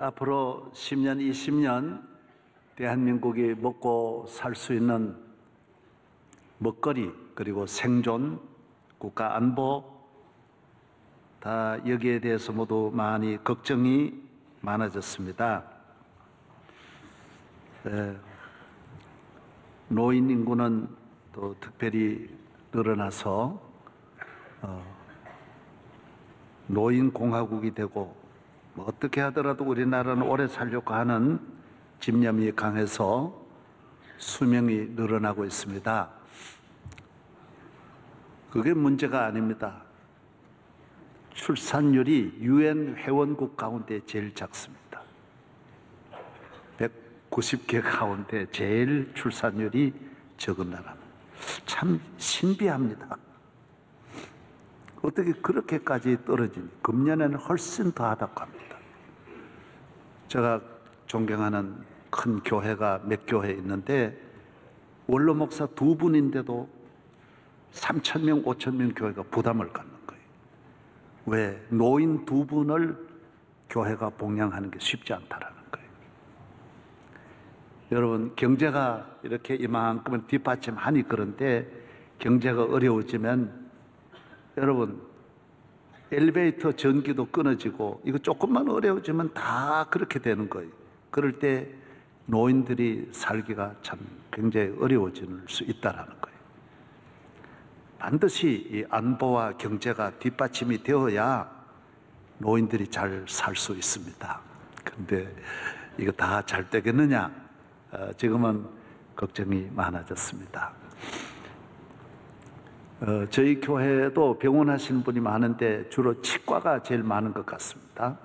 앞으로 10년, 20년 대한민국이 먹고 살 수 있는 먹거리, 그리고 생존, 국가 안보, 다 여기에 대해서 모두 많이 걱정이 많아졌습니다. 노인 인구는 또 특별히 늘어나서 노인 공화국이 되고 어떻게 하더라도 우리나라는 오래 살려고 하는 집념이 강해서 수명이 늘어나고 있습니다. 그게 문제가 아닙니다. 출산율이 유엔 회원국 가운데 제일 작습니다. 190개 가운데 제일 출산율이 적은 나라입니다. 참 신비합니다. 어떻게 그렇게까지 떨어지니? 금년에는 훨씬 더 하다고 합니다. 제가 존경하는 큰 교회가 몇 교회 있는데 원로 목사 2분인데도 3,000명, 5,000명 교회가 부담을 갖는 거예요. 왜? 노인 2분을 교회가 봉양하는 게 쉽지 않다라는 거예요. 여러분, 경제가 이렇게 이만큼은 뒷받침하니 그런데 경제가 어려워지면 여러분, 엘리베이터 전기도 끊어지고 이거 조금만 어려워지면 다 그렇게 되는 거예요. 그럴 때 노인들이 살기가 참 굉장히 어려워질 수 있다는 거예요. 반드시 이 안보와 경제가 뒷받침이 되어야 노인들이 잘 살 수 있습니다. 그런데 이거 다 잘 되겠느냐? 지금은 걱정이 많아졌습니다. 저희 교회도 병원 하시는 분이 많은데 주로 치과가 제일 많은 것 같습니다.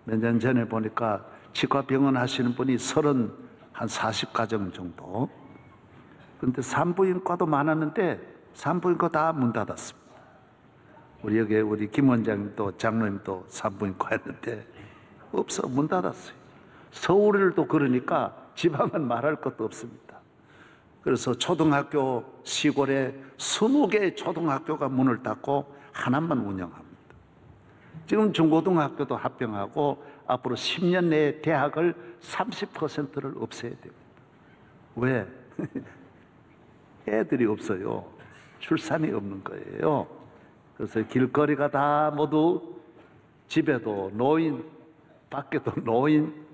몇 년 전에 보니까 치과 병원 하시는 분이 40가정 정도. 그런데 산부인과도 많았는데 산부인과 다 문 닫았습니다. 우리 김 원장님도 장로님도 산부인과 했는데 없어, 문 닫았어요. 서울도 그러니까 지방은 말할 것도 없습니다. 그래서 초등학교, 시골에 20개의 초등학교가 문을 닫고 하나만 운영합니다. 지금 중고등학교도 합병하고 앞으로 10년 내에 대학을 30%를 없애야 됩니다. 왜? 애들이 없어요. 출산이 없는 거예요. 그래서 길거리가 다 모두 집에도 노인, 밖에도 노인,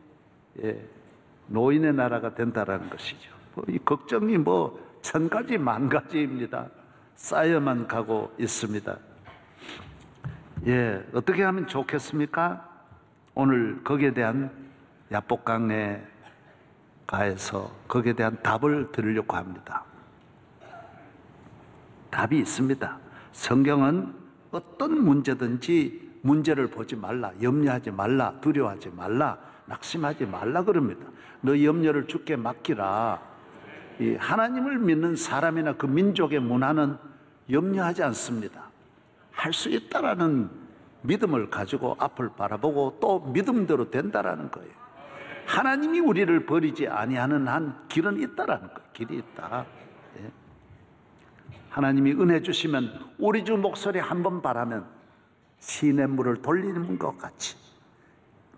노인의 나라가 된다는 것이죠. 이 걱정이 1000가지 만가지입니다. 쌓여만 가고 있습니다. 어떻게 하면 좋겠습니까? 오늘 거기에 대한 야복강에 가해서 거기에 대한 답을 드리려고 합니다. 답이 있습니다. 성경은 어떤 문제든지 문제를 보지 말라, 염려하지 말라, 두려워하지 말라, 낙심하지 말라 그럽니다. 너 염려를 주께 맡기라. 이 하나님을 믿는 사람이나 그 민족의 문화는 염려하지 않습니다. 할 수 있다라는 믿음을 가지고 앞을 바라보고 또 믿음대로 된다라는 거예요. 하나님이 우리를 버리지 아니하는 한 길은 있다라는 거예요. 길이 있다. 하나님이 은혜 주시면 우리 주 목소리 한번 바라면 시냇물을 돌리는 것 같이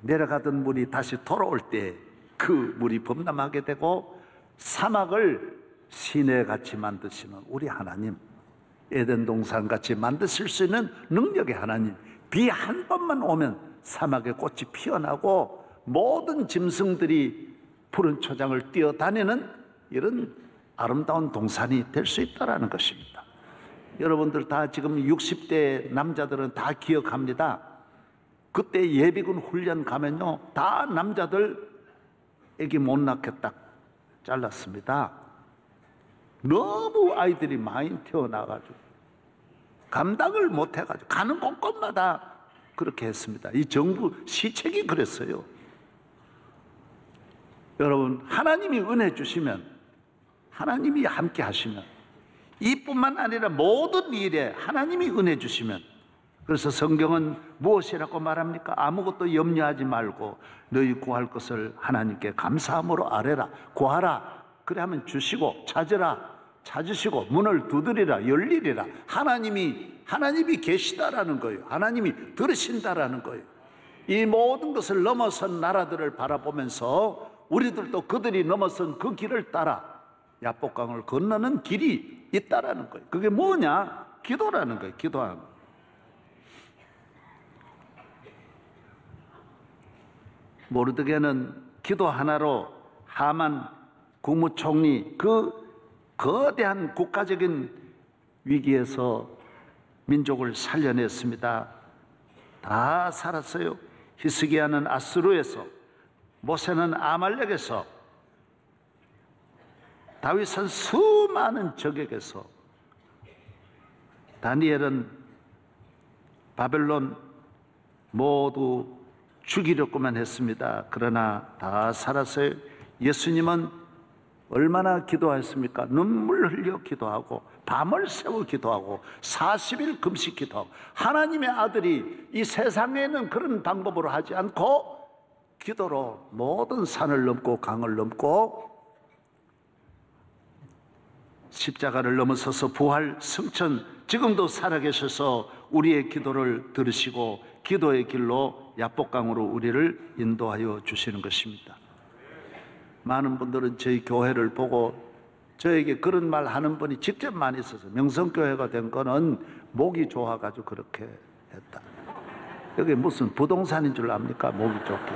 내려가던 물이 다시 돌아올 때 그 물이 범람하게 되고 사막을 시내같이 만드시는 우리 하나님, 에덴 동산같이 만드실 수 있는 능력의 하나님, 비 한 번만 오면 사막에 꽃이 피어나고 모든 짐승들이 푸른 초장을 뛰어다니는 이런 아름다운 동산이 될 수 있다는 것입니다. 여러분들 다 지금 60대 남자들은 다 기억합니다. 그때 예비군 훈련 가면요, 다 남자들 애기 못 낳게 딱 잘랐습니다. 너무 아이들이 많이 태어나가지고 감당을 못 해가지고 가는 곳곳마다 그렇게 했습니다. 이 정부 시책이 그랬어요. 여러분, 하나님이 은혜 주시면, 하나님이 함께 하시면, 이뿐만 아니라 모든 일에 하나님이 은혜 주시면, 그래서 성경은 무엇이라고 말합니까? 아무것도 염려하지 말고 너희 구할 것을 하나님께 감사함으로 아뢰라. 구하라. 그래 하면 주시고, 찾으라. 찾으시고, 문을 두드리라. 열리리라. 하나님이 계시다라는 거예요. 하나님이 들으신다라는 거예요. 이 모든 것을 넘어선 나라들을 바라보면서 우리들도 그들이 넘어선 그 길을 따라 야복강을 건너는 길이 있다라는 거예요. 그게 뭐냐? 기도라는 거예요. 기도하는 거예요. 모르드게는 기도 하나로 하만 국무총리 그 거대한 국가적인 위기에서 민족을 살려냈습니다. 다 살았어요. 히스기야는 아수르에서, 모세는 아말렉에서, 다윗은 수많은 적에게서, 다니엘은 바벨론 모두 죽이려고만 했습니다. 그러나 다 살았어요. 예수님은 얼마나 기도하셨습니까? 눈물 흘려 기도하고 밤을 새워 기도하고 40일 금식 기도하고, 하나님의 아들이 이 세상에는 그런 방법으로 하지 않고 기도로 모든 산을 넘고 강을 넘고 십자가를 넘어서서 부활 승천, 지금도 살아계셔서 우리의 기도를 들으시고 기도의 길로 야복강으로 우리를 인도하여 주시는 것입니다. 많은 분들은 저희 교회를 보고 저에게 그런 말 하는 분이 직접 많이 있어서, 명성교회가 된 거는 목이 좋아가지고 그렇게 했다. 여기 무슨 부동산인 줄 압니까? 목이 좋게.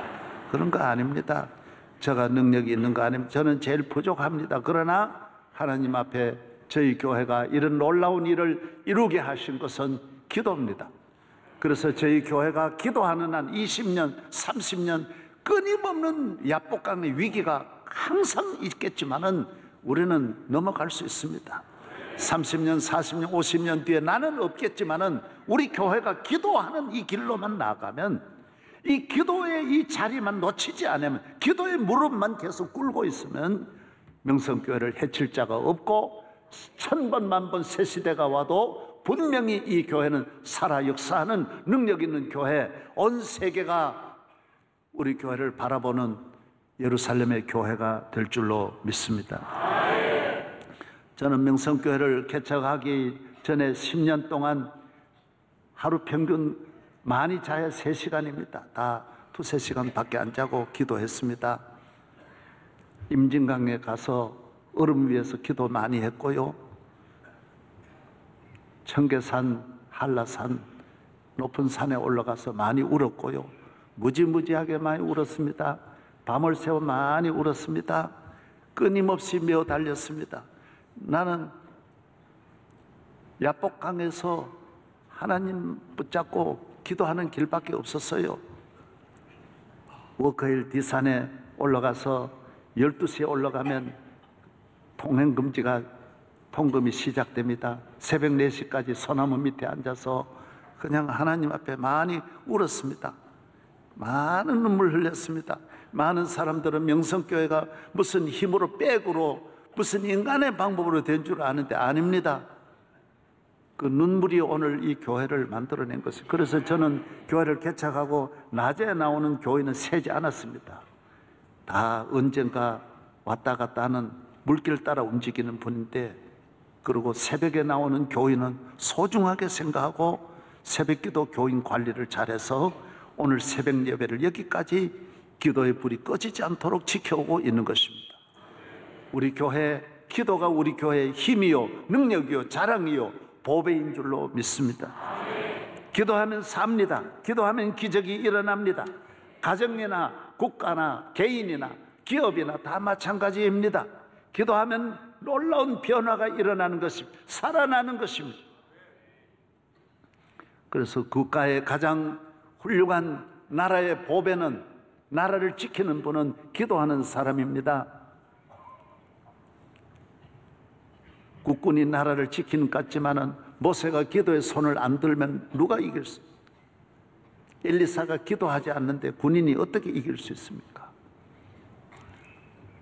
그런 거 아닙니다. 제가 능력이 있는 거 아닙니다. 저는 제일 부족합니다. 그러나 하나님 앞에 저희 교회가 이런 놀라운 일을 이루게 하신 것은 기도입니다. 그래서 저희 교회가 기도하는 한 20년, 30년 끊임없는 야복강의 위기가 항상 있겠지만은 우리는 넘어갈 수 있습니다. 30년, 40년, 50년 뒤에 나는 없겠지만은 우리 교회가 기도하는 이 길로만 나가면, 이 기도의 이 자리만 놓치지 않으면, 기도의 무릎만 계속 꿇고 있으면 명성교회를 해칠 자가 없고 1000번 만번 새 시대가 와도 분명히 이 교회는 살아 역사하는 능력 있는 교회, 온 세계가 우리 교회를 바라보는 예루살렘의 교회가 될 줄로 믿습니다. 저는 명성교회를 개척하기 전에 10년 동안 하루 평균 많이 자야 3시간입니다. 다 2-3시간 밖에 안 자고 기도했습니다. 임진강에 가서 얼음 위에서 기도 많이 했고요. 청계산, 한라산, 높은 산에 올라가서 많이 울었고요. 무지무지하게 많이 울었습니다. 밤을 새워 많이 울었습니다. 끊임없이 메어 달렸습니다. 나는 야복강에서 하나님 붙잡고 기도하는 길밖에 없었어요. 워커힐 D산에 올라가서 12시에 올라가면 통금이 시작됩니다. 새벽 4시까지 소나무 밑에 앉아서 그냥 하나님 앞에 많이 울었습니다. 많은 눈물 흘렸습니다. 많은 사람들은 명성교회가 무슨 힘으로 백으로 무슨 인간의 방법으로 된 줄 아는데 아닙니다. 그 눈물이 오늘 이 교회를 만들어낸 것이에요. 그래서 저는 교회를 개척하고 낮에 나오는 교인은 세지 않았습니다. 다 언젠가 왔다 갔다 하는 물길 따라 움직이는 분인데, 그리고 새벽에 나오는 교인은 소중하게 생각하고 새벽기도 교인 관리를 잘해서 오늘 새벽 예배를 여기까지 기도의 불이 꺼지지 않도록 지켜오고 있는 것입니다. 우리 교회 기도가 우리 교회의 힘이요, 능력이요, 자랑이요, 보배인 줄로 믿습니다. 기도하면 삽니다. 기도하면 기적이 일어납니다. 가정이나 국가나 개인이나 기업이나 다 마찬가지입니다. 기도하면 놀라운 변화가 일어나는 것입니다. 살아나는 것입니다. 그래서 국가의 가장 훌륭한 나라의 보배는, 나라를 지키는 분은 기도하는 사람입니다. 국군이 나라를 지키는 것 같지만은 모세가 기도에 손을 안 들면 누가 이길 수? 엘리사가 기도하지 않는데 군인이 어떻게 이길 수 있습니까?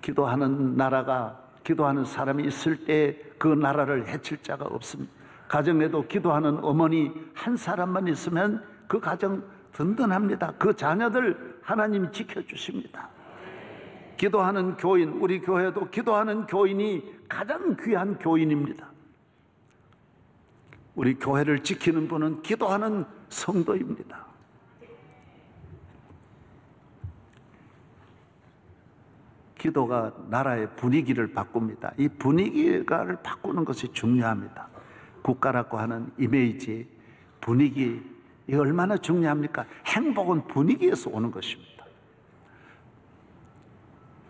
기도하는 나라가, 기도하는 사람이 있을 때 그 나라를 해칠 자가 없습니다. 가정에도 기도하는 어머니 한 사람만 있으면 그 가정 든든합니다. 그 자녀들 하나님이 지켜주십니다. 기도하는 교인, 우리 교회도 기도하는 교인이 가장 귀한 교인입니다. 우리 교회를 지키는 분은 기도하는 성도입니다. 기도가 나라의 분위기를 바꿉니다. 이 분위기를 바꾸는 것이 중요합니다. 국가라고 하는 이미지, 분위기, 이게 얼마나 중요합니까? 행복은 분위기에서 오는 것입니다.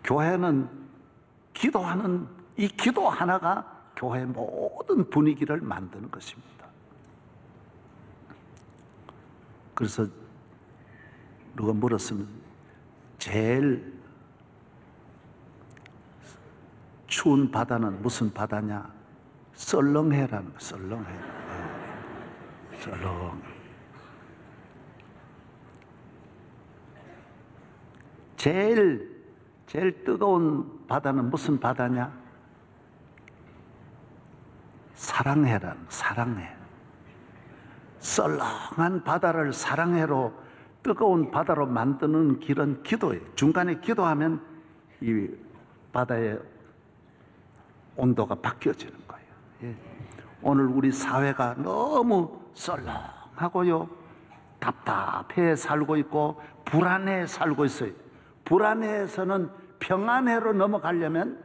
교회는 기도하는 이 기도 하나가 교회의 모든 분위기를 만드는 것입니다. 그래서 누가 물었으면 제일 추운 바다는 무슨 바다냐? 썰렁해라는 거예요. 썰렁해. 썰렁. 제일 뜨거운 바다는 무슨 바다냐? 사랑해라는, 사랑해. 썰렁한 바다를 사랑해로, 뜨거운 바다로 만드는 길은 기도예요. 중간에 기도하면 이 바다의 온도가 바뀌어지는 거예요. 예. 오늘 우리 사회가 너무 썰렁하고요, 답답해 살고 있고 불안해 살고 있어요. 불안해에서는 평안해로 넘어가려면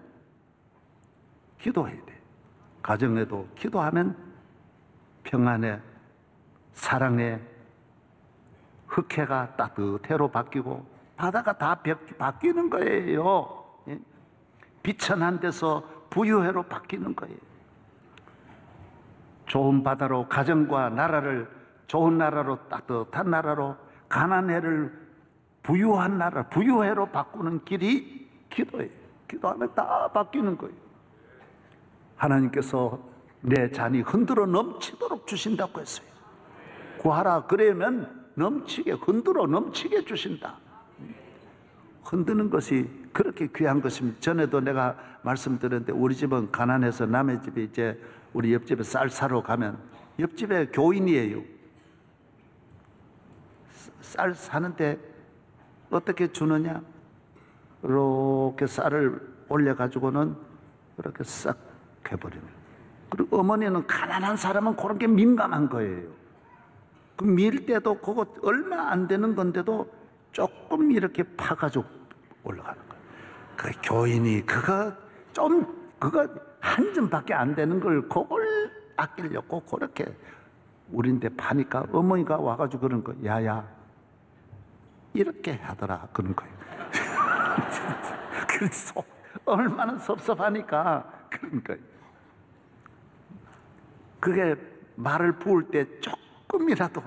기도해야 돼. 가정에도 기도하면 평안해, 사랑해, 흑해가 따뜻해로 바뀌고 바다가 다 바뀌는 거예요. 예? 비천한 데서 부유해로 바뀌는 거예요. 좋은 바다로 가정과 나라를, 좋은 나라로, 따뜻한 나라로, 가난해를 부유한 나라, 부유해로 바꾸는 길이 기도예요. 기도하면 다 바뀌는 거예요. 하나님께서 내 잔이 흔들어 넘치도록 주신다고 했어요. 구하라 그러면 넘치게, 흔들어 넘치게 주신다. 흔드는 것이 그렇게 귀한 것입니다. 전에도 내가 말씀드렸는데 우리 집은 가난해서 남의 집에 이제 우리 옆집에 쌀 사러 가면 옆집에 교인이에요. 쌀 사는데 어떻게 주느냐? 이렇게 쌀을 올려가지고는 이렇게 싹 해버리는. 그리고 어머니는 가난한 사람은 그런 게 민감한 거예요. 그 밀 때도 그거 얼마 안 되는 건데도 조금 이렇게 파가지고 올라가는 거예요. 그 교인이 그거 한 점밖에 안 되는 걸 그걸 아끼려고 그렇게 우린데 파니까 어머니가 와가지고 그런 거, 야야 이렇게 하더라 그런 거예요. 그래서 얼마나 섭섭하니까 그런 거예요. 그게 말을 부을 때 조금이라도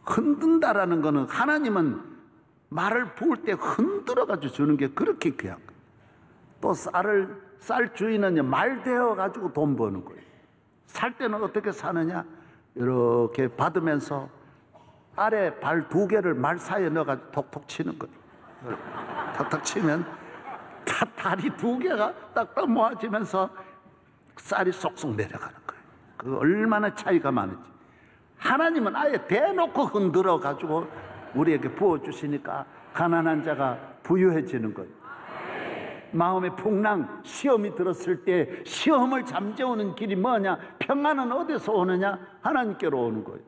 흔든다라는 거는, 하나님은 말을 부을 때 흔들어가지고 주는 게 그렇게 귀한 거예요. 또 쌀 주인은 말 되어가지고 돈 버는 거예요. 살 때는 어떻게 사느냐? 이렇게 받으면서 아래 발 2개를 말 사이에 넣어가지고 톡톡 치는 거예요. 탁탁 치면 다리 2개가 딱딱 모아지면서 쌀이 쏙쏙 내려가는 거예요. 그 얼마나 차이가 많은지. 하나님은 아예 대놓고 흔들어 가지고 우리에게 부어주시니까 가난한 자가 부유해지는 거예요. 마음의 풍랑, 시험이 들었을 때 시험을 잠재우는 길이 뭐냐? 평안은 어디서 오느냐? 하나님께로 오는 거예요.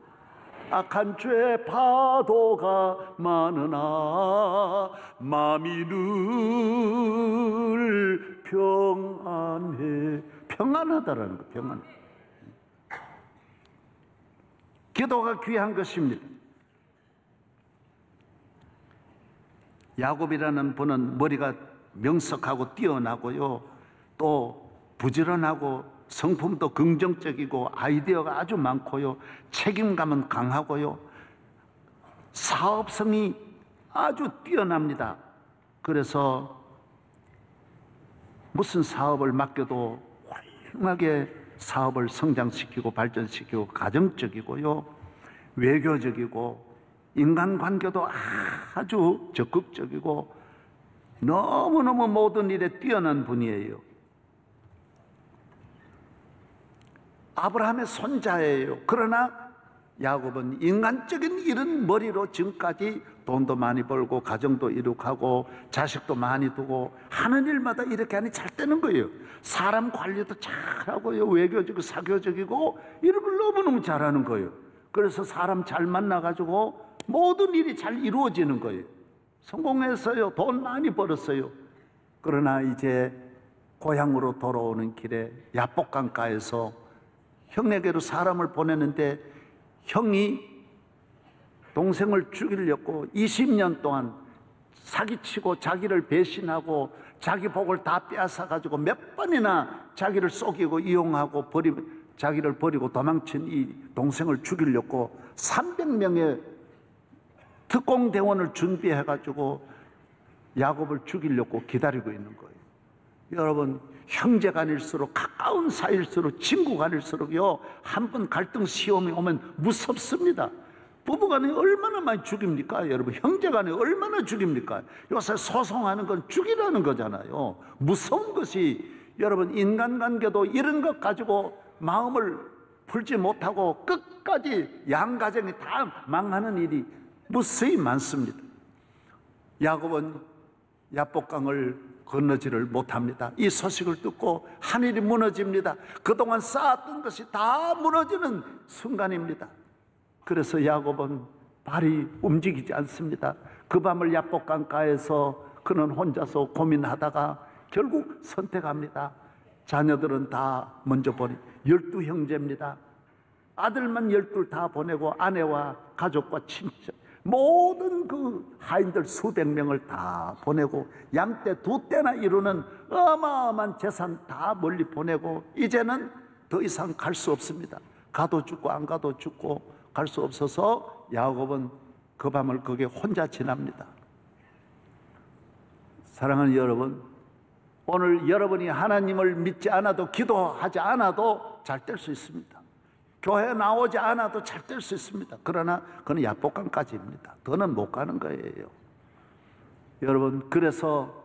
악한 죄 파도가 많으나 마음이 늘 평안해. 평안하다라는 거, 평안. 기도가 귀한 것입니다. 야곱이라는 분은 머리가 명석하고 뛰어나고요, 또 부지런하고 성품도 긍정적이고 아이디어가 아주 많고요, 책임감은 강하고요, 사업성이 아주 뛰어납니다. 그래서 무슨 사업을 맡겨도 훌륭하게 사업을 성장시키고 발전시키고, 가정적이고요, 외교적이고, 인간관계도 아주 적극적이고 너무너무 모든 일에 뛰어난 분이에요. 아브라함의 손자예요. 그러나 야곱은 인간적인 일은 머리로 지금까지 돈도 많이 벌고 가정도 이룩하고 자식도 많이 두고 하는 일마다 이렇게 하니 잘 되는 거예요. 사람 관리도 잘하고요, 외교적이고 사교적이고 이런 걸 너무너무 잘하는 거예요. 그래서 사람 잘 만나가지고 모든 일이 잘 이루어지는 거예요. 성공했어요. 돈 많이 벌었어요. 그러나 이제 고향으로 돌아오는 길에 야복강가에서 형에게로 사람을 보냈는데 형이 동생을 죽이려고 20년 동안 사기치고 자기를 배신하고 자기 복을 다 빼앗아 가지고 몇 번이나 자기를 속이고 이용하고 자기를 버리고 도망친 이 동생을 죽이려고 300명의 특공대원을 준비해 가지고 야곱을 죽이려고 기다리고 있는 거예요. 여러분, 형제간일수록 가까운 사이일수록 친구간일수록요, 한 번 갈등 시험이 오면 무섭습니다. 부부간에 얼마나 많이 죽입니까? 여러분, 형제간에 얼마나 죽입니까? 요새 소송하는 건 죽이라는 거잖아요. 무서운 것이, 여러분, 인간관계도 이런 것 가지고 마음을 풀지 못하고 끝까지 양가정이 다 망하는 일이 무수히 많습니다. 야곱은 야복강을 건너지를 못합니다. 이 소식을 듣고 하늘이 무너집니다. 그동안 쌓았던 것이 다 무너지는 순간입니다. 그래서 야곱은 발이 움직이지 않습니다. 그 밤을 야복강가에서 그는 혼자서 고민하다가 결국 선택합니다. 자녀들은 다 먼저 보내 12형제입니다. 아들만 12 다 보내고 아내와 가족과 친척 모든 그 하인들 수백 명을 다 보내고 양떼 2떼나 이루는 어마어마한 재산 다 멀리 보내고 이제는 더 이상 갈 수 없습니다. 가도 죽고 안 가도 죽고 갈 수 없어서 야곱은 그 밤을 거기에 혼자 지납니다. 사랑하는 여러분, 오늘 여러분이 하나님을 믿지 않아도 기도하지 않아도 잘 될 수 있습니다. 교회 나오지 않아도 잘 될 수 있습니다. 그러나 그건 야복강까지입니다. 더는 못 가는 거예요. 여러분, 그래서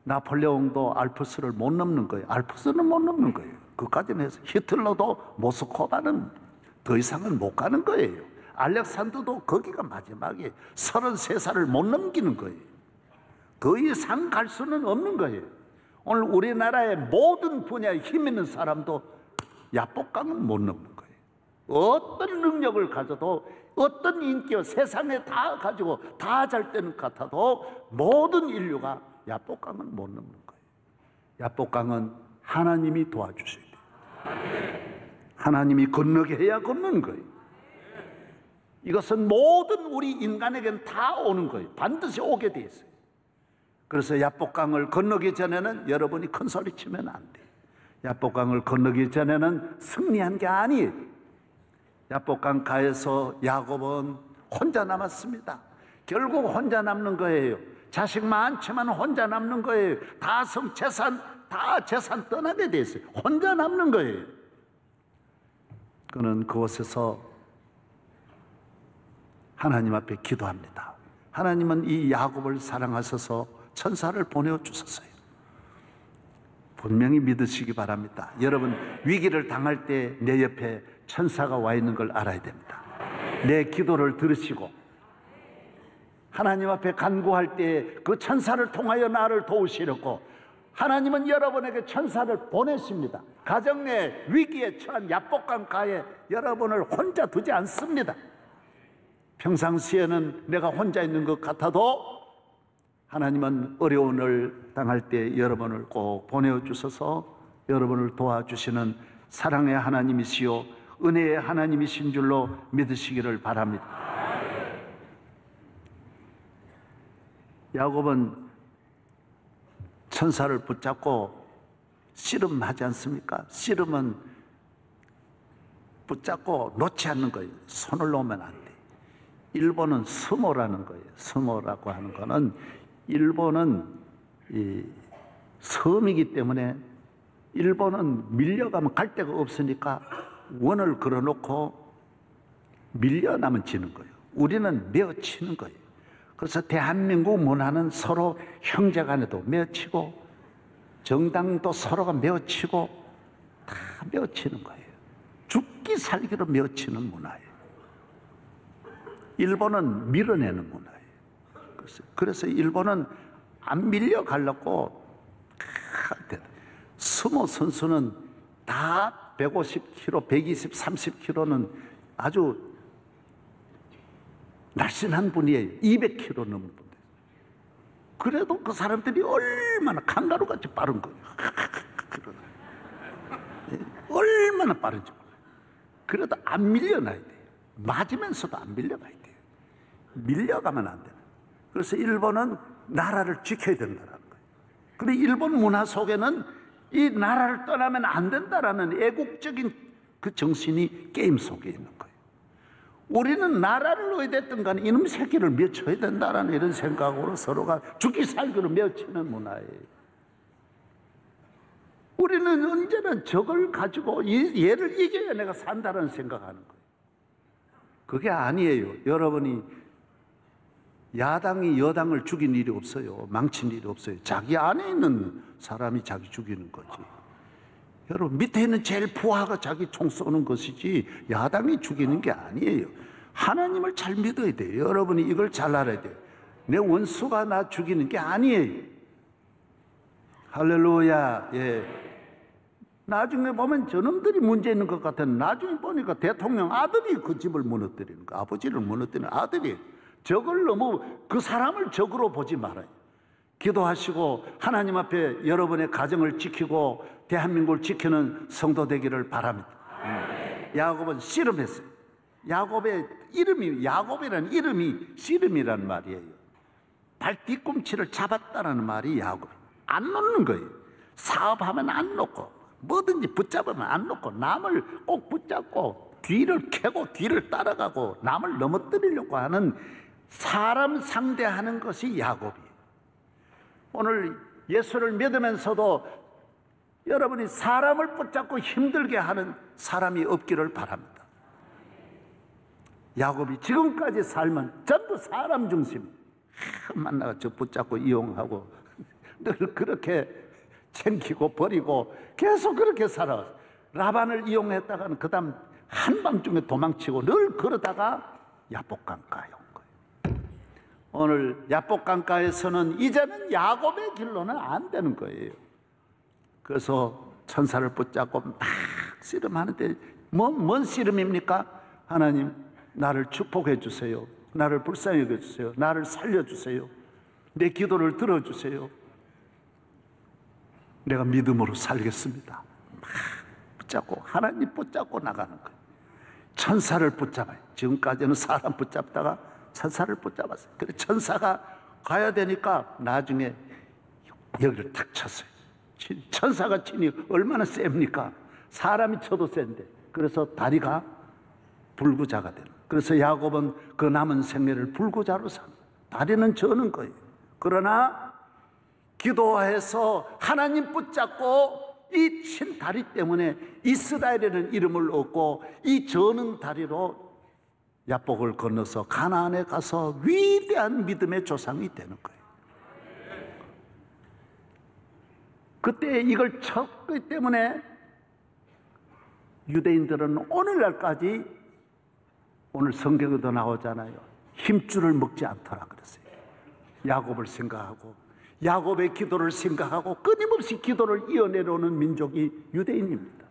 나폴레옹도 알프스를 못 넘는 거예요. 알프스는 못 넘는 거예요. 그까지는 해서 히틀러도 모스크바는 더 이상은 못 가는 거예요. 알렉산더도 거기가 마지막이에요. 33살을 못 넘기는 거예요. 더 이상 갈 수는 없는 거예요. 오늘 우리나라의 모든 분야에 힘 있는 사람도 야복강은 못 넘는 거예요. 어떤 능력을 가져도 어떤 인기を세상에 다 가지고 다 잘 되는 것 같아도 모든 인류가 야복강은 못 넘는 거예요. 야복강은 하나님이 도와주셔야 돼요. 하나님이 건너게 해야 걷는 거예요. 이것은 모든 우리 인간에게는 다 오는 거예요. 반드시 오게 돼 있어요. 그래서 야복강을 건너기 전에는 여러분이 큰 소리 치면 안 돼요. 야복강을 건너기 전에는 승리한 게 아니에요. 야복강 가에서 야곱은 혼자 남았습니다. 결국 혼자 남는 거예요. 자식 많지만 혼자 남는 거예요. 다 재산 떠나게 돼 있어요. 혼자 남는 거예요. 그는 그곳에서 하나님 앞에 기도합니다. 하나님은 이 야곱을 사랑하셔서 천사를 보내주셨어요. 분명히 믿으시기 바랍니다. 여러분, 위기를 당할 때 내 옆에 천사가 와 있는 걸 알아야 됩니다. 내 기도를 들으시고 하나님 앞에 간구할 때 그 천사를 통하여 나를 도우시려고 하나님은 여러분에게 천사를 보내십니다. 가정 내 위기에 처한 야복강 가에 여러분을 혼자 두지 않습니다. 평상시에는 내가 혼자 있는 것 같아도 하나님은 어려움을 당할 때 여러분을 꼭 보내주셔서 여러분을 도와주시는 사랑의 하나님이시요 은혜의 하나님이신 줄로 믿으시기를 바랍니다. 야곱은 천사를 붙잡고 씨름하지 않습니까? 씨름은 붙잡고 놓지 않는 거예요. 손을 놓으면 안 돼. 일본은 스모라는 거예요. 스모라고 하는 거는 일본은 이 섬이기 때문에 일본은 밀려가면 갈 데가 없으니까 원을 걸어놓고 밀려나면 지는 거예요. 우리는 메어치는 거예요. 그래서 대한민국 문화는 서로 형제간에도 메어치고 정당도 서로가 메어치고 다 메어치는 거예요. 죽기 살기로 메어치는 문화예요. 일본은 밀어내는 문화예요. 그래서 일본은 안 밀려가려고 스모 선수는 다 150kg, 120, 30kg는 아주 날씬한 분이에요. 200kg 넘는 분들. 그래도 그 사람들이 얼마나 강가루같이 빠른 거예요. 얼마나 빠른지 몰라요. 그래도 안 밀려나야 돼요. 맞으면서도 안 밀려가야 돼요. 밀려가면 안 돼요. 그래서 일본은 나라를 지켜야 된다는 거예요. 그리고 일본 문화 속에는 이 나라를 떠나면 안 된다라는 애국적인 그 정신이 게임 속에 있는 거예요. 우리는 나라를 어디됐든 간에 이놈 새끼를 맺혀야 된다라는 이런 생각으로 서로가 죽기 살기로 맺히는 문화예요. 우리는 언제나 적을 가지고 얘를 이겨야 내가 산다는 생각하는 거예요. 그게 아니에요. 여러분이 야당이 여당을 죽인 일이 없어요. 망친 일이 없어요. 자기 안에 있는 사람이 자기 죽이는 거지. 여러분, 밑에 있는 제일 부하가 자기 총 쏘는 것이지 야당이 죽이는 게 아니에요. 하나님을 잘 믿어야 돼요. 여러분이 이걸 잘 알아야 돼요. 내 원수가 나 죽이는 게 아니에요. 할렐루야. 예. 나중에 보면 저놈들이 문제 있는 것 같았는데 나중에 보니까 대통령 아들이 그 집을 무너뜨리는 거, 아버지를 무너뜨리는 아들이. 적을 너무 그 사람을 적으로 보지 말아요. 기도하시고 하나님 앞에 여러분의 가정을 지키고 대한민국을 지키는 성도 되기를 바랍니다. 야곱은 씨름했어요. 야곱의 이름이, 야곱이라는 이름이 씨름이라는 말이에요. 발 뒤꿈치를 잡았다는 말이 야곱. 안 놓는 거예요. 사업하면 안 놓고, 뭐든지 붙잡으면 안 놓고, 남을 꼭 붙잡고 뒤를 캐고 뒤를 따라가고 남을 넘어뜨리려고 하는 사람 상대하는 것이 야곱이에요. 오늘 예수를 믿으면서도 여러분이 사람을 붙잡고 힘들게 하는 사람이 없기를 바랍니다. 야곱이 지금까지 삶은 전부 사람 중심. 만나가 저 붙잡고 이용하고 늘 그렇게 챙기고 버리고 계속 그렇게 살아왔어요. 라반을 이용했다가는 그 다음 한밤중에 도망치고 늘 그러다가 야복강가에 온 거예요. 오늘 야복강가에서는 이제는 야곱의 길로는 안 되는 거예요. 그래서 천사를 붙잡고 막 씨름하는데 뭔 씨름입니까? 하나님, 나를 축복해 주세요. 나를 불쌍히 여겨주세요. 나를 살려주세요. 내 기도를 들어주세요. 내가 믿음으로 살겠습니다. 막 붙잡고 하나님 붙잡고 나가는 거예요. 천사를 붙잡아요. 지금까지는 사람 붙잡다가 천사를 붙잡았어요. 그래서 천사가 가야 되니까 나중에 여기를 탁 쳤어요. 천사가 치니 얼마나 셉니까? 사람이 쳐도 센데. 그래서 다리가 불구자가 되는 거예요. 그래서 야곱은 그 남은 생애를 불구자로 삽니다. 다리는 저는 거예요. 그러나 기도해서 하나님 붙잡고 이 친 다리 때문에 이스라엘이라는 이름을 얻고 이 저는 다리로 야복을 건너서 가나안에 가서 위대한 믿음의 조상이 되는 거예요. 그때 이걸 쳤기 때문에 유대인들은 오늘날까지, 오늘 성경에도 나오잖아요. 힘줄을 먹지 않더라 그랬어요. 야곱을 생각하고 야곱의 기도를 생각하고 끊임없이 기도를 이어내려오는 민족이 유대인입니다.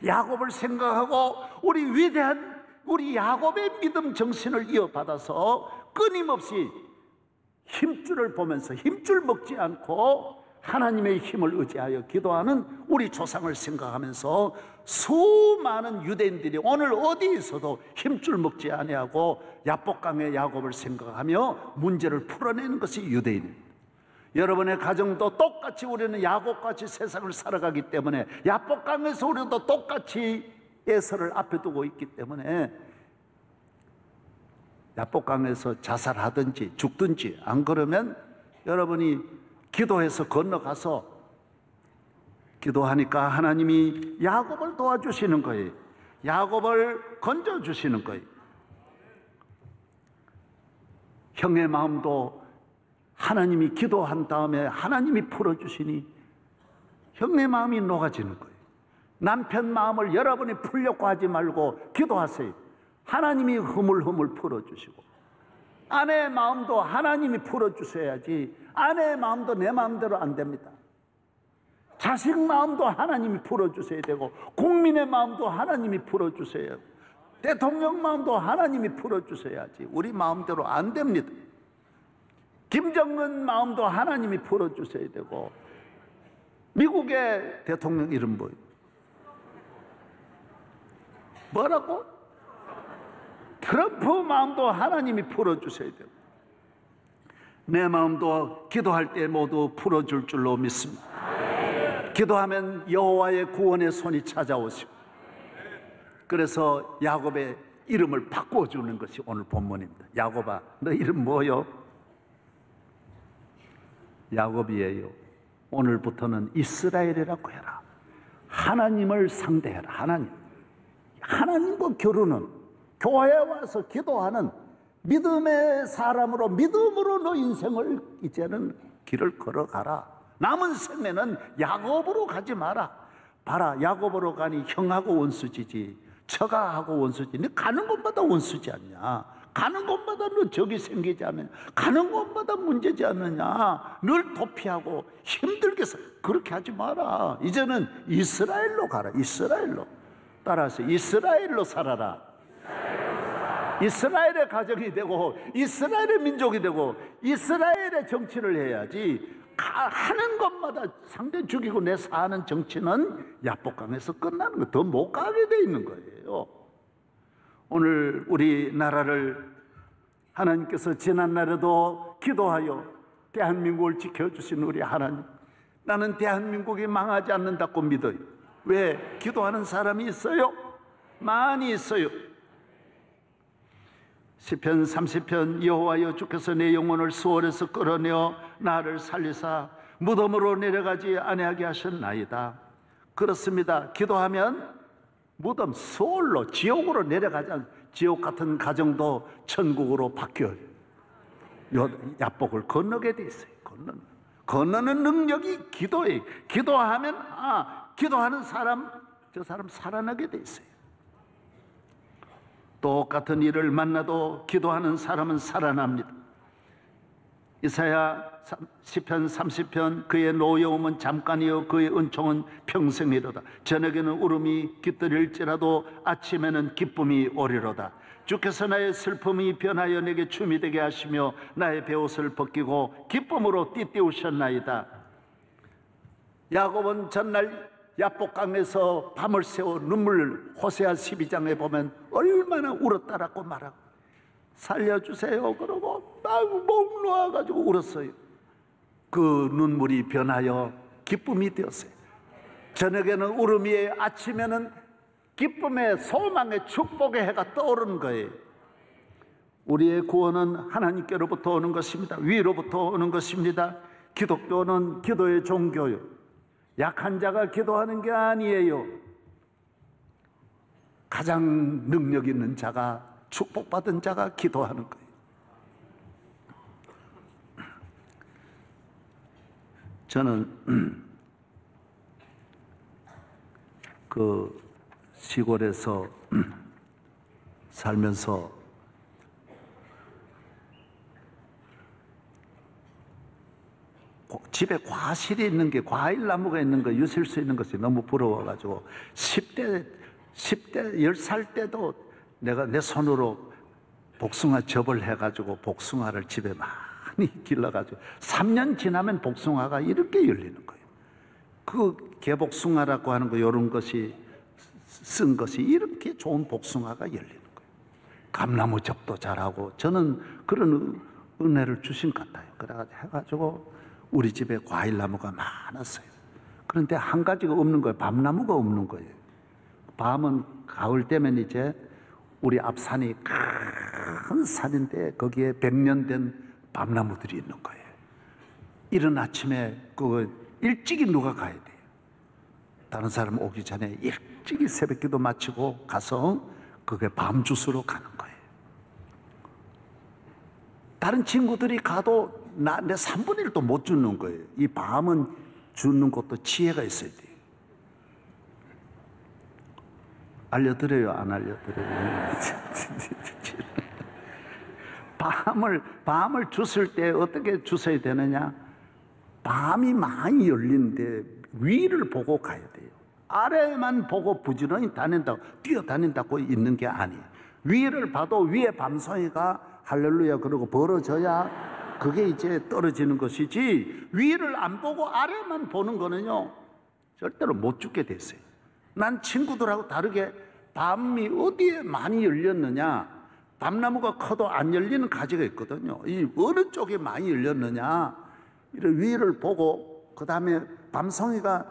야곱을 생각하고 우리 위대한 우리 야곱의 믿음 정신을 이어받아서 끊임없이 힘줄을 보면서 힘줄 먹지 않고 하나님의 힘을 의지하여 기도하는 우리 조상을 생각하면서 수많은 유대인들이 오늘 어디에서도 힘줄 먹지 아니하고 야복강의 야곱을 생각하며 문제를 풀어내는 것이 유대인입니다. 여러분의 가정도 똑같이 우리는 야곱같이 세상을 살아가기 때문에 야복강에서 우리도 똑같이 에서를 앞에 두고 있기 때문에 야복강에서 자살하든지 죽든지 안 그러면 여러분이 기도해서 건너가서 기도하니까 하나님이 야곱을 도와주시는 거예요. 야곱을 건져주시는 거예요. 형의 마음도 하나님이 기도한 다음에 하나님이 풀어주시니 형의 마음이 녹아지는 거예요. 남편 마음을 여러분이 풀려고 하지 말고 기도하세요. 하나님이 흐물흐물 풀어주시고, 아내의 마음도 하나님이 풀어주셔야지 아내의 마음도 내 마음대로 안 됩니다. 자식 마음도 하나님이 풀어주셔야 되고, 국민의 마음도 하나님이 풀어주셔야 하고, 대통령 마음도 하나님이 풀어주셔야지 우리 마음대로 안 됩니다. 김정은 마음도 하나님이 풀어주셔야 되고, 미국의 대통령 이름 뭐라고? 트럼프 마음도 하나님이 풀어주셔야 되고, 내 마음도 기도할 때 모두 풀어줄 줄로 믿습니다. 기도하면 여호와의 구원의 손이 찾아오시고, 그래서 야곱의 이름을 바꿔주는 것이 오늘 본문입니다. 야곱아, 너 이름 뭐요? 야곱이에요. 오늘부터는 이스라엘이라고 해라. 하나님을 상대해라. 하나님과 결혼은 교회에 와서 기도하는 믿음의 사람으로, 믿음으로 너 인생을 이제는 길을 걸어가라. 남은 생애는 야곱으로 가지 마라. 봐라, 야곱으로 가니 형하고 원수지지, 처가하고 원수지. 너 가는 곳마다 원수지 않냐? 가는 곳마다 너 적이 생기지 않느냐? 가는 곳마다 문제지 않느냐? 늘 도피하고 힘들게 그렇게 하지 마라. 이제는 이스라엘로 가라. 이스라엘로. 따라서 이스라엘로 살아라. 이스라엘의 가정이 되고, 이스라엘의 민족이 되고, 이스라엘의 정치를 해야지. 하는 것마다 상대 죽이고 내 사는 정치는 야복강에서 끝나는 거, 더 못 가게 돼 있는 거예요. 오늘 우리나라를 하나님께서 지난날에도 기도하여 대한민국을 지켜주신 우리 하나님, 나는 대한민국이 망하지 않는다고 믿어요. 왜? 기도하는 사람이 있어요. 많이 있어요. 시편 30편, 여호와여 주께서 내 영혼을 수월에서 끌어내어 나를 살리사 무덤으로 내려가지 아니하게 하셨나이다. 그렇습니다. 기도하면 무덤, 수월로, 지옥으로 내려가지 않, 지옥 같은 가정도 천국으로 바뀌어요. 야복을 건너게 돼 있어요. 건너는 능력이 기도예요. 기도하면 기도하는 사람, 저 사람 살아나게 돼 있어요. 똑같은 일을 만나도 기도하는 사람은 살아납니다. 이사야 시편 30편, 그의 노여움은 잠깐이요 그의 은총은 평생이로다. 저녁에는 울음이 깃들일지라도 아침에는 기쁨이 오리로다. 주께서 나의 슬픔이 변하여 내게 춤이 되게 하시며 나의 베옷을 벗기고 기쁨으로 띠띠우셨나이다. 야곱은 전날 야복강에서 밤을 새워 눈물, 호세아 12장에 보면 얼마나 울었다라고 말하고, 살려주세요 그러고 막 목 놓아가지고 울었어요. 그 눈물이 변하여 기쁨이 되었어요. 저녁에는 울음이, 아침에는 기쁨의, 소망의, 축복의 해가 떠오르는 거예요. 우리의 구원은 하나님께로부터 오는 것입니다. 위로부터 오는 것입니다. 기독교는 기도의 종교요, 약한 자가 기도하는 게 아니에요. 가장 능력 있는 자가, 축복받은 자가 기도하는 거예요. 저는 그 시골에서 살면서 집에 과실이 있는 게, 과일나무가 있는 거, 유실 수 있는 것이 너무 부러워가지고 10대 10살 때도 내가 내 손으로 복숭아 접을 해가지고 복숭아를 집에 많이 길러가지고 3년 지나면 복숭아가 이렇게 열리는 거예요. 그 개복숭아라고 하는 거, 이런 것이 쓴 것이 이렇게 좋은 복숭아가 열리는 거예요. 감나무 접도 잘하고, 저는 그런 은혜를 주신 것 같아요. 그래가지고 해가지고 우리 집에 과일나무가 많았어요. 그런데 한 가지가 없는 거예요. 밤나무가 없는 거예요. 밤은 가을 되면 이제 우리 앞산이 큰 산인데 거기에 100년 된 밤나무들이 있는 거예요. 이른 아침에 그 일찍이 누가 가야 돼요. 다른 사람 오기 전에 일찍이 새벽기도 마치고 가서 그게 밤 주스로 가는 거예요. 다른 친구들이 가도 내 3분의 1도 못 주는 거예요. 이 밤은 주는 것도 지혜가 있어야 돼요. 알려드려요, 안 알려드려요? 밤을 주실 때 어떻게 주셔야 되느냐? 밤이 많이 열리는데 위를 보고 가야 돼요. 아래만 보고 부지런히 다닌다고, 뛰어다닌다고 있는 게 아니에요. 위를 봐도 위에 밤송이가 할렐루야 그러고 벌어져야 그게 이제 떨어지는 것이지, 위를 안 보고 아래만 보는 거는요 절대로 못 죽게 됐어요. 난 친구들하고 다르게 밤이 어디에 많이 열렸느냐, 밤나무가 커도 안 열리는 가지가 있거든요. 이 어느 쪽에 많이 열렸느냐, 이런 위를 보고, 그 다음에 밤송이가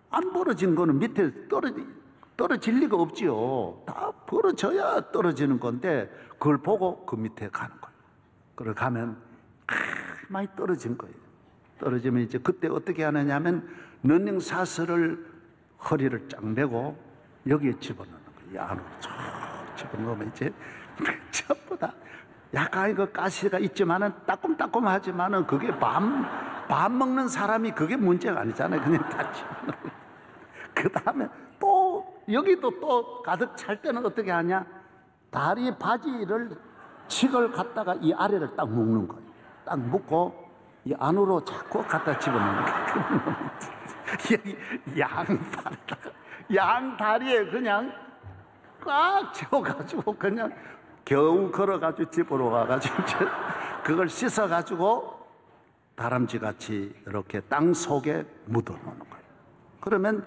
안 벌어진 거는 밑에 떨어질 리가 없지요. 다 벌어져야 떨어지는 건데, 그걸 보고 그 밑에 가는 거예요. 그걸 가면 많이 떨어진 거예요. 떨어지면 이제 그때 어떻게 하느냐 하면, 런닝사슬을 허리를 쫙 매고 여기에 집어넣는 거예요. 이 안으로 쫙 집어넣으면 이제 전부 다 약간 그 가시가 있지만은 따끔따끔하지만은 그게 밥 먹는 사람이 그게 문제가 아니잖아요. 그냥 다 집어넣고. 그 다음에 또 여기도 또 가득 찰 때는 어떻게 하냐, 다리 바지를 칡을 갖다가 이 아래를 딱 묶는 거예요. 딱 묶고 이 안으로 자꾸 갖다 집어넣는 거예요. 양다리에 그냥 꽉 채워가지고 그냥 겨우 걸어가지고 집으로 와가지고 그걸 씻어가지고 다람쥐같이 이렇게 땅 속에 묻어놓는 거예요. 그러면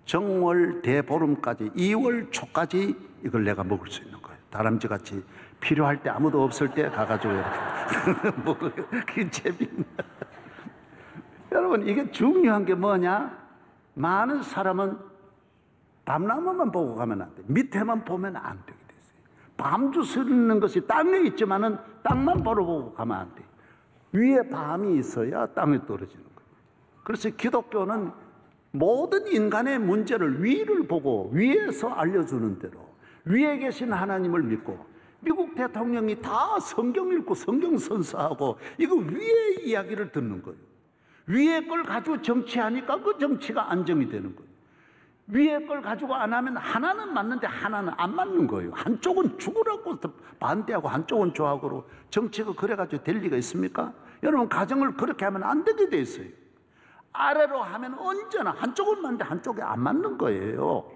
정월 대보름까지 2월 초까지 이걸 내가 먹을 수 있는 거예요. 다람쥐같이 필요할 때 아무도 없을 때 가가지고 이렇게 먹어요. 그게 재밌네. 여러분, 이게 중요한 게 뭐냐? 많은 사람은 밤나무만 보고 가면 안 돼. 밑에만 보면 안 되게 됐어요. 밤주스는 것이 땅에 있지만은 땅만 바라보고 가면 안 돼. 위에 밤이 있어야 땅에 떨어지는 거예요. 그래서 기독교는 모든 인간의 문제를 위를 보고 위에서 알려주는 대로 위에 계신 하나님을 믿고, 미국 대통령이 다 성경 읽고 성경 선서하고 이거 위의 이야기를 듣는 거예요. 위에 걸 가지고 정치하니까 그 정치가 안정이 되는 거예요. 위에 걸 가지고 안 하면 하나는 맞는데 하나는 안 맞는 거예요. 한쪽은 죽으라고 반대하고 한쪽은 좋아하고, 정치가 그래가지고 될 리가 있습니까? 여러분, 가정을 그렇게 하면 안 되게 돼 있어요. 아래로 하면 언제나 한쪽은 맞는데 한쪽이 안 맞는 거예요.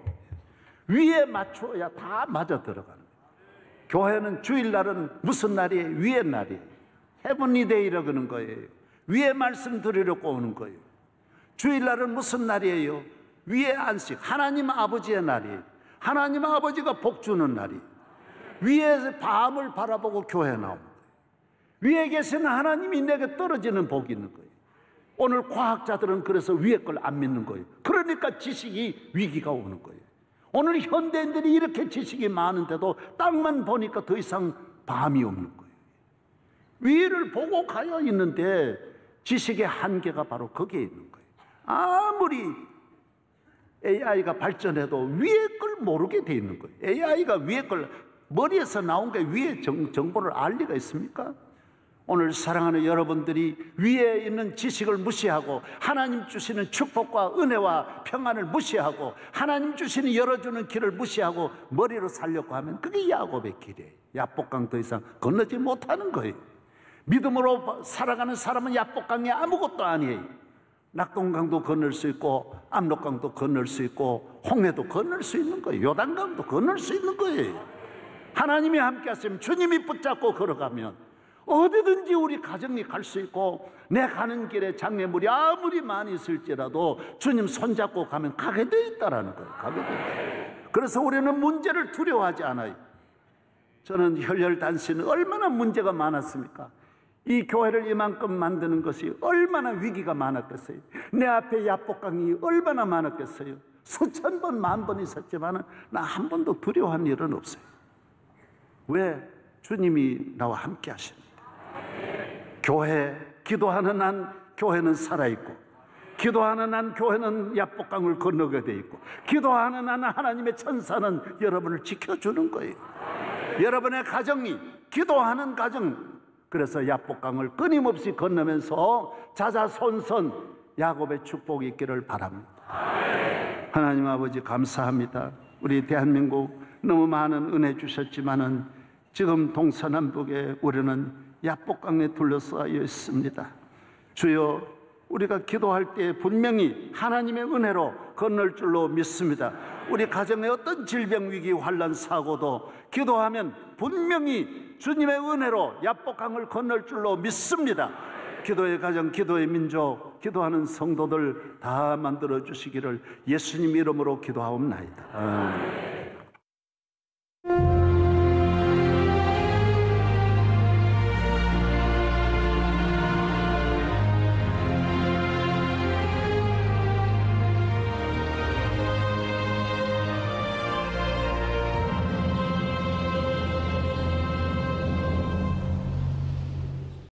위에 맞춰야 다 맞아 들어가는 거예요. 교회는 주일날은 무슨 날이에요? 위의 날이에요. 헤븐리 데이라고 하는 거예요. 위에 말씀 드리려고 오는 거예요. 주일날은 무슨 날이에요? 위의 안식, 하나님 아버지의 날이에요. 하나님 아버지가 복 주는 날이에요. 위에 밤을 바라보고 교회에 나옵니다. 위에 계시는 하나님이 내게 떨어지는 복이 있는 거예요. 오늘 과학자들은 그래서 위에 걸 안 믿는 거예요. 그러니까 지식이 위기가 오는 거예요. 오늘 현대인들이 이렇게 지식이 많은데도 땅만 보니까 더 이상 밤이 없는 거예요. 위를 보고 가야 있는데 지식의 한계가 바로 거기에 있는 거예요. 아무리 AI가 발전해도 위에 걸 모르게 돼 있는 거예요. AI가 위에 걸, 머리에서 나온 게 위에 정보를 알 리가 있습니까? 오늘 사랑하는 여러분들이 위에 있는 지식을 무시하고 하나님 주시는 축복과 은혜와 평안을 무시하고 하나님 주시는 열어주는 길을 무시하고 머리로 살려고 하면 그게 야곱의 길이에요. 야복강 더 이상 건너지 못하는 거예요. 믿음으로 살아가는 사람은 야복강이 아무것도 아니에요. 낙동강도 건널 수 있고 압록강도 건널 수 있고 홍해도 건널 수 있는 거예요. 요단강도 건널 수 있는 거예요. 하나님이 함께 하시면, 주님이 붙잡고 걸어가면 어디든지 우리 가정이 갈 수 있고, 내 가는 길에 장애물이 아무리 많이 있을지라도 주님 손잡고 가면 가게 돼 있다라는 거예요. 가게 돼 있다. 그래서 우리는 문제를 두려워하지 않아요. 저는 혈혈단신 얼마나 문제가 많았습니까? 이 교회를 이만큼 만드는 것이 얼마나 위기가 많았겠어요. 내 앞에 야복강이 얼마나 많았겠어요. 수천 번, 만 번 있었지만 나 한 번도 두려워한 일은 없어요. 왜? 주님이 나와 함께 하십니다. 교회, 기도하는 한 교회는 살아있고, 기도하는 한 교회는 야복강을 건너게 돼 있고, 기도하는 한 하나님의 천사는 여러분을 지켜주는 거예요. 여러분의 가정이 기도하는 가정, 그래서 야복강을 끊임없이 건너면서 자자손손 야곱의 축복이 있기를 바랍니다. 하나님 아버지, 감사합니다. 우리 대한민국 너무 많은 은혜 주셨지만은 지금 동서남북에 우리는 야복강에 둘러싸여 있습니다. 주여, 우리가 기도할 때 분명히 하나님의 은혜로 건널 줄로 믿습니다. 우리 가정의 어떤 질병, 위기, 환난, 사고도 기도하면 분명히 주님의 은혜로 야복강을 건널 줄로 믿습니다. 기도의 가정, 기도의 민족, 기도하는 성도들 다 만들어 주시기를 예수님 이름으로 기도하옵나이다.